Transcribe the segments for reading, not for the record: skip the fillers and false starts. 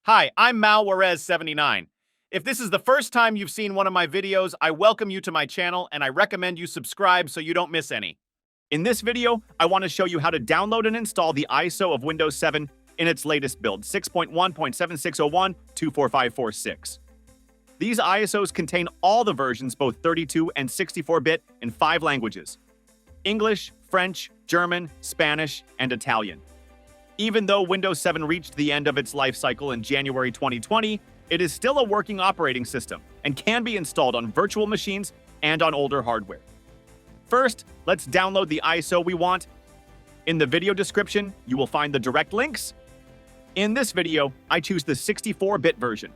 Hi, I'm Malwarez79. If this is the first time you've seen one of my videos, I welcome you to my channel and I recommend you subscribe so you don't miss any. In this video, I want to show you how to download and install the ISO of Windows 7 in its latest build, 6.1.7601.24546. These ISOs contain all the versions, both 32 and 64-bit, in 5 languages: English, French, German, Spanish, and Italian. Even though Windows 7 reached the end of its life cycle in January 2020, it is still a working operating system and can be installed on virtual machines and on older hardware. First, let's download the ISO we want. In the video description, you will find the direct links. In this video, I choose the 64-bit version.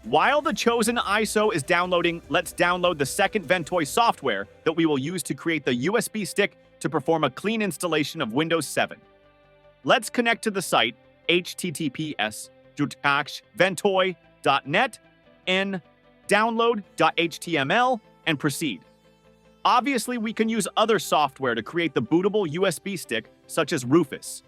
While the chosen ISO is downloading, let's download the second Ventoy software that we will use to create the USB stick to perform a clean installation of Windows 7. Let's connect to the site https://ventoy.net and download.html and proceed. Obviously, we can use other software to create the bootable USB stick, such as Rufus.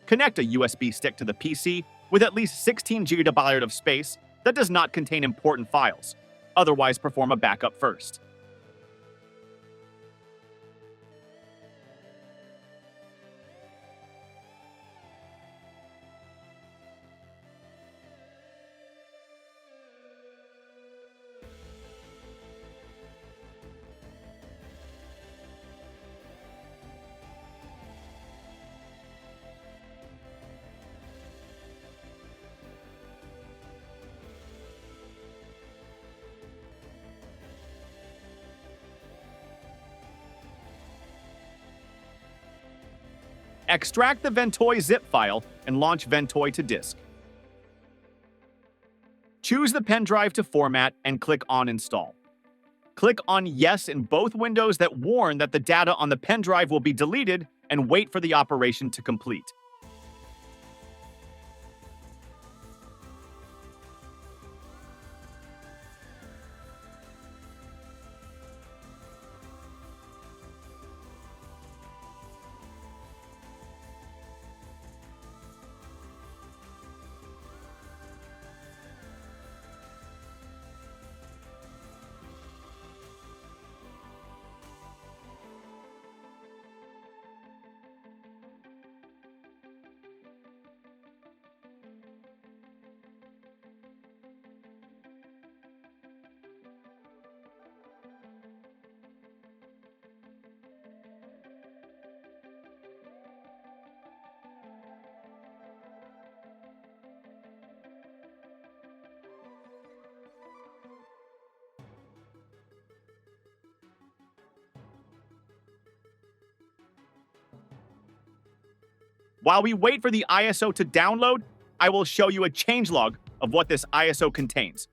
Connect a USB stick to the PC with at least 16 GB of space that does not contain important files. Otherwise, perform a backup first. Extract the Ventoy zip file and launch Ventoy to disk. Choose the pen drive to format and click on Install. Click on Yes in both windows that warn that the data on the pen drive will be deleted, and wait for the operation to complete. While we wait for the ISO to download, I will show you a changelog of what this ISO contains.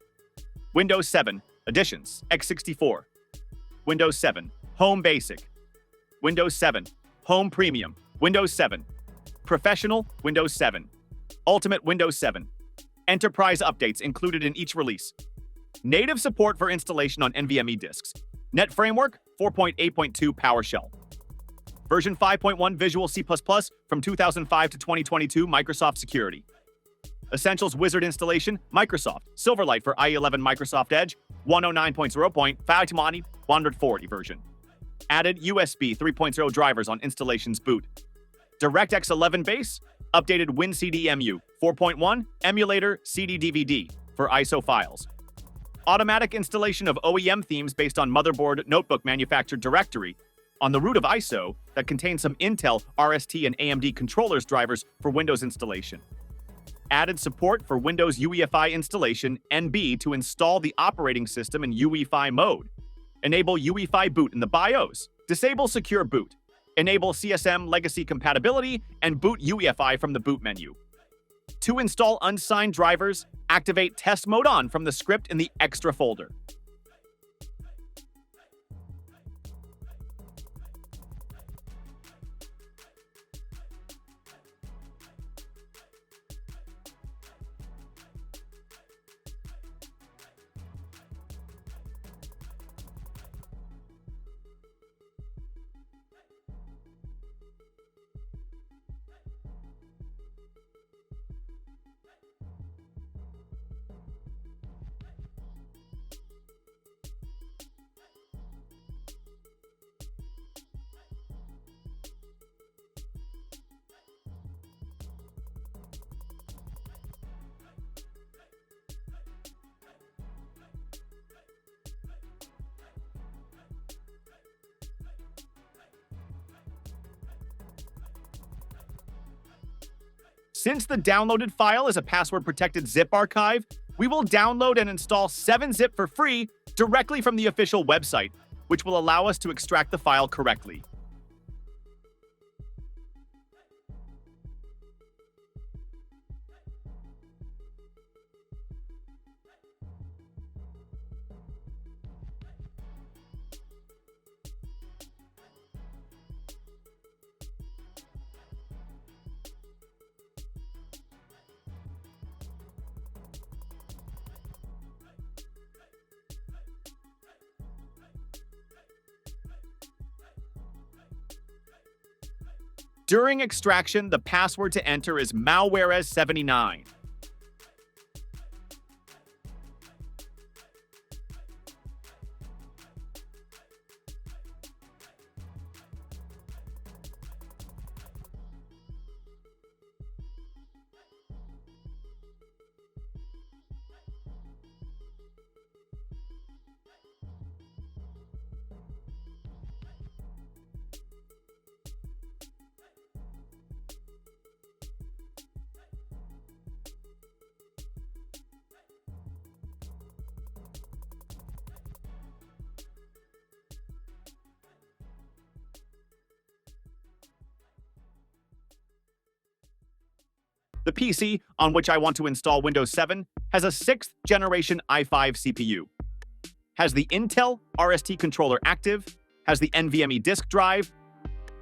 Windows 7, Additions, x64. Windows 7, Home Basic. Windows 7, Home Premium. Windows 7, Professional, Windows 7. Ultimate, Windows 7. Enterprise updates included in each release. Native support for installation on NVMe disks. NetFramework 4.8.2 PowerShell. Version 5.1 Visual C++ from 2005 to 2022 Microsoft Security. Essentials Wizard installation Microsoft Silverlight for i11 Microsoft Edge 109.0.5 140 version. Added USB 3.0 drivers on installation's boot. DirectX 11 base. Updated WinCD Emu 4.1 Emulator CD DVD for ISO files. automatic installation of OEM themes based on motherboard notebook manufactured directory on the root of ISO that contains some Intel, RST, and AMD controllers drivers for Windows installation. Added support for Windows UEFI installation NB to install the operating system in UEFI mode. Enable UEFI boot in the BIOS. Disable secure boot. Enable CSM legacy compatibility and boot UEFI from the boot menu. To install unsigned drivers, activate test mode on from the script in the extra folder. Since the downloaded file is a password-protected zip archive, we will download and install 7-zip for free directly from the official website, which will allow us to extract the file correctly. During extraction, the password to enter is malwares79. The PC on which I want to install Windows 7 has a 6th generation i5 CPU, has the Intel RST controller active, has the NVMe disk drive,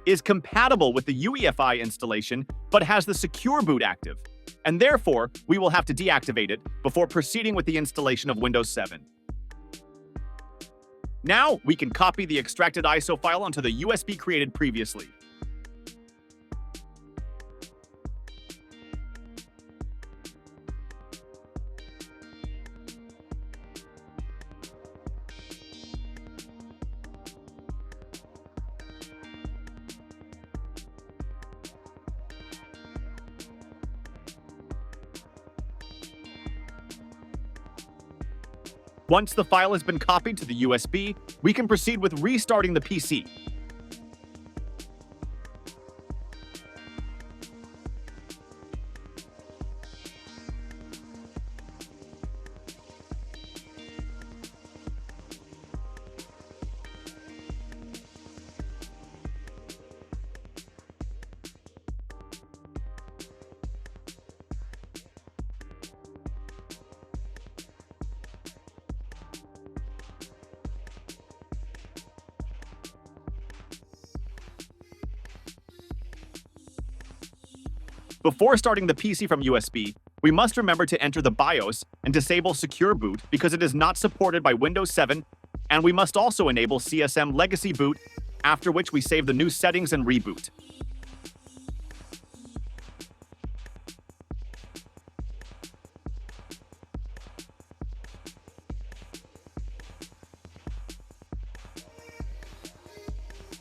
is compatible with the UEFI installation, but has the secure boot active, and therefore we will have to deactivate it before proceeding with the installation of Windows 7. Now we can copy the extracted ISO file onto the USB created previously. Once the file has been copied to the USB, we can proceed with restarting the PC. Before starting the PC from USB, we must remember to enter the BIOS and disable Secure Boot because it is not supported by Windows 7, and we must also enable CSM Legacy Boot, after which we save the new settings and reboot.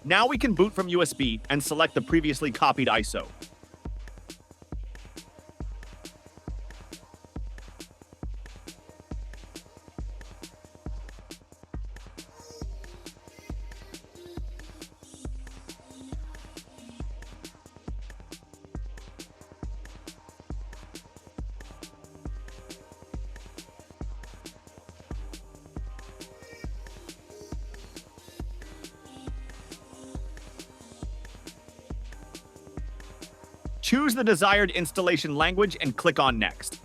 Now we can boot from USB and select the previously copied ISO. Choose the desired installation language and click on Next.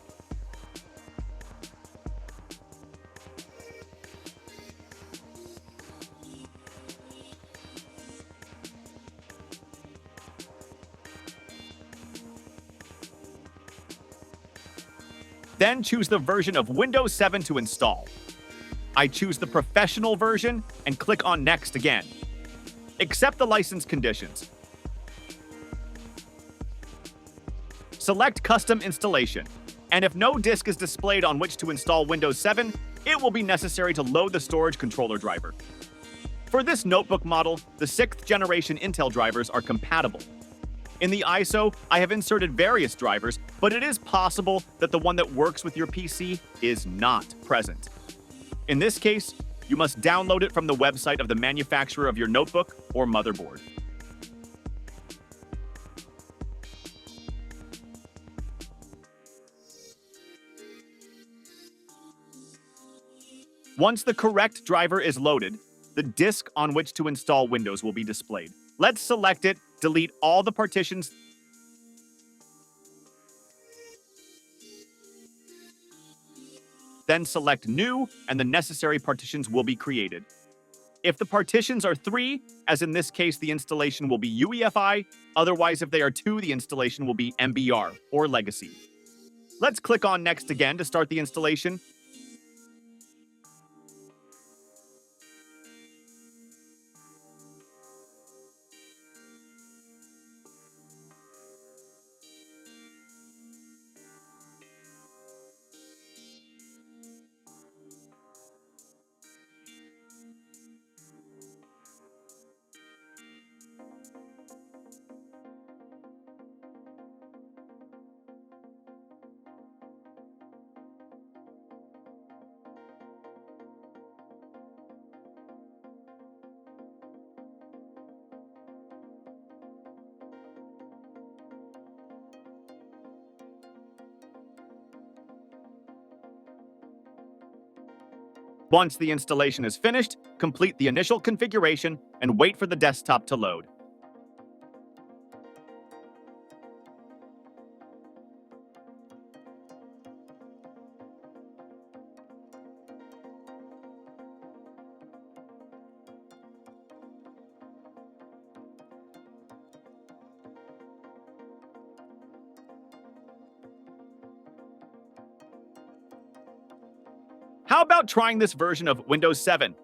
Then choose the version of Windows 7 to install. I choose the professional version and click on Next again. Accept the license conditions. Select Custom Installation, and if no disk is displayed on which to install Windows 7, it will be necessary to load the storage controller driver. For this notebook model, the 6th generation Intel drivers are compatible. In the ISO, I have inserted various drivers, but it is possible that the one that works with your PC is not present. In this case, you must download it from the website of the manufacturer of your notebook or motherboard. Once the correct driver is loaded, the disk on which to install Windows will be displayed. Let's select it, delete all the partitions, then select New, and the necessary partitions will be created. If the partitions are 3, as in this case the installation will be UEFI, otherwise if they are 2, the installation will be MBR, or Legacy. Let's click on Next again to start the installation. Once the installation is finished, complete the initial configuration and wait for the desktop to load. How about trying this version of Windows 7?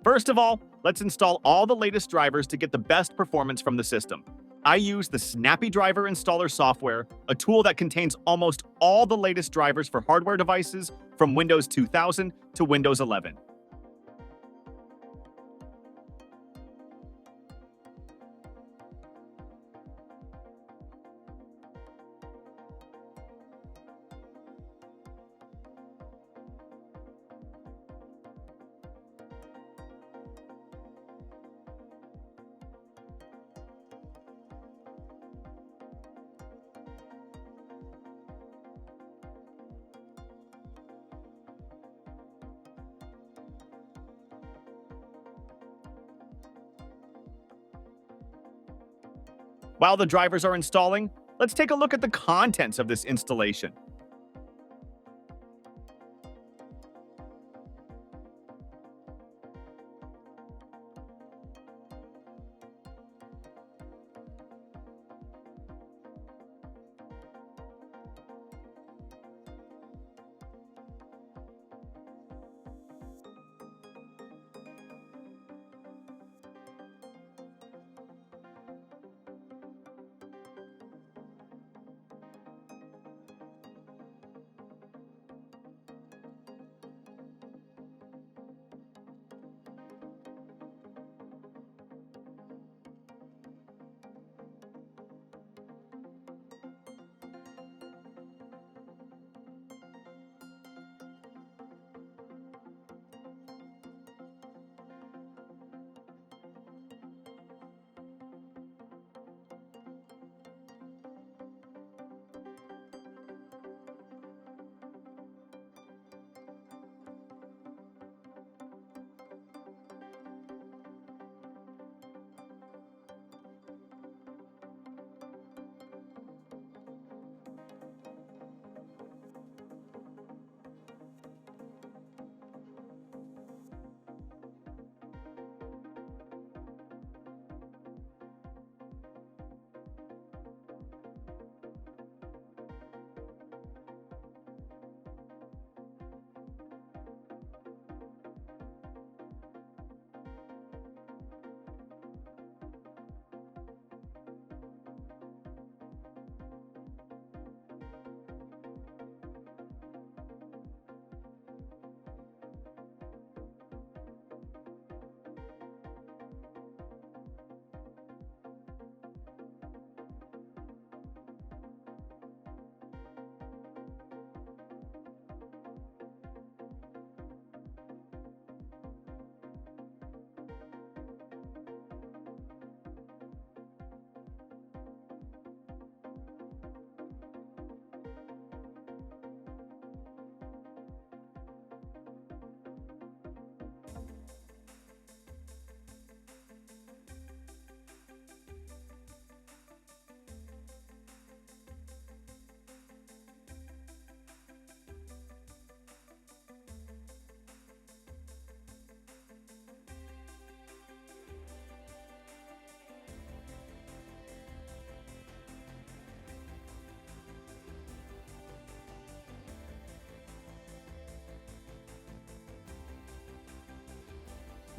First of all, let's install all the latest drivers to get the best performance from the system. I use the Snappy Driver Installer software, a tool that contains almost all the latest drivers for hardware devices from Windows 2000 to Windows 11. While the drivers are installing, let's take a look at the contents of this installation.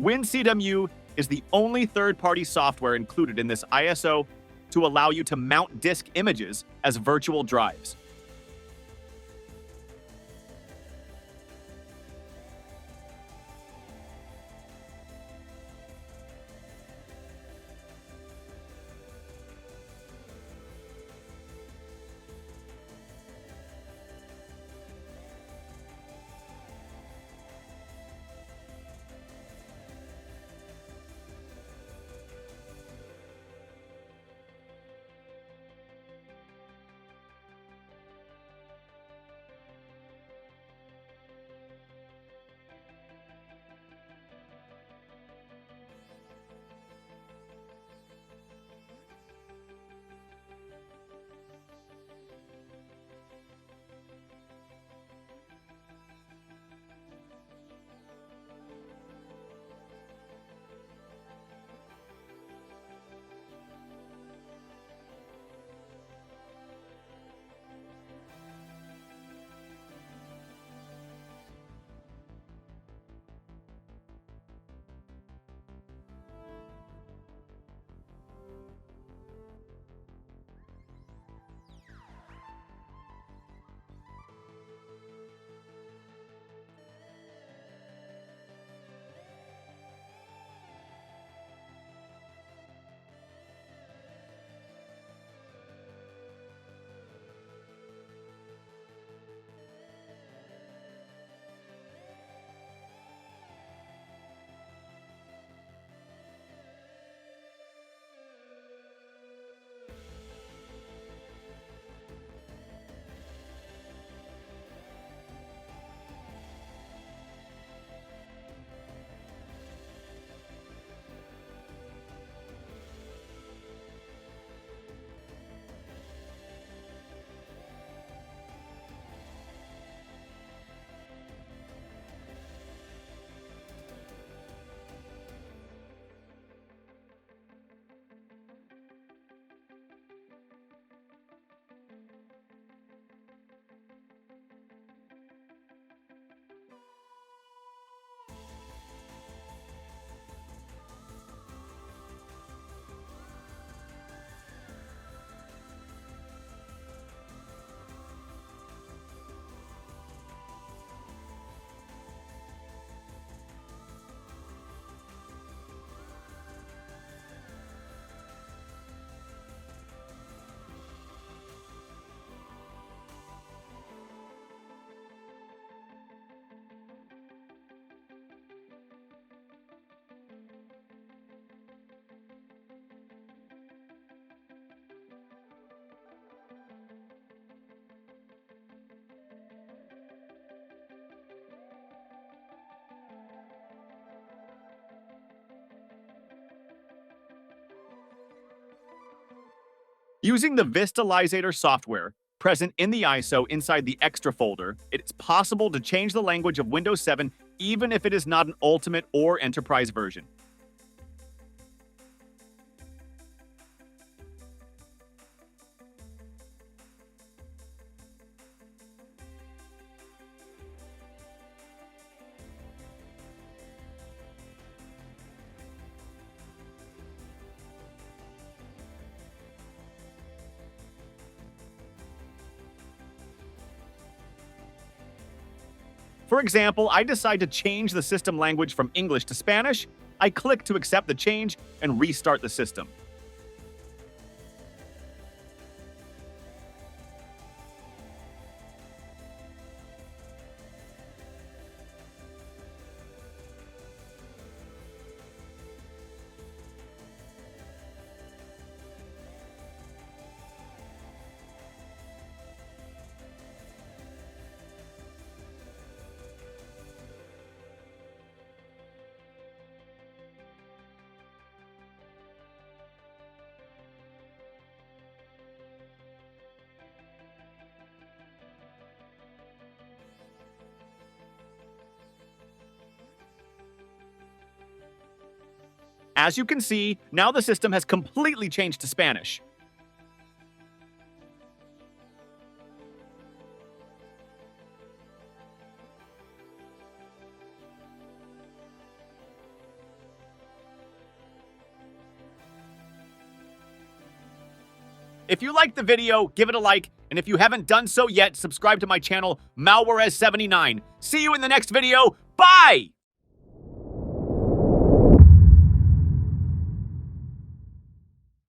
WinCD Emu is the only third-party software included in this ISO to allow you to mount disk images as virtual drives. Using the Vistalizator software present in the ISO inside the extra folder, it's possible to change the language of Windows 7 even if it is not an Ultimate or Enterprise version. For example, I decide to change the system language from English to Spanish. I click to accept the change and restart the system. As you can see, now the system has completely changed to Spanish. If you liked the video, give it a like, and if you haven't done so yet, subscribe to my channel, Malwarez79. See you in the next video. Bye!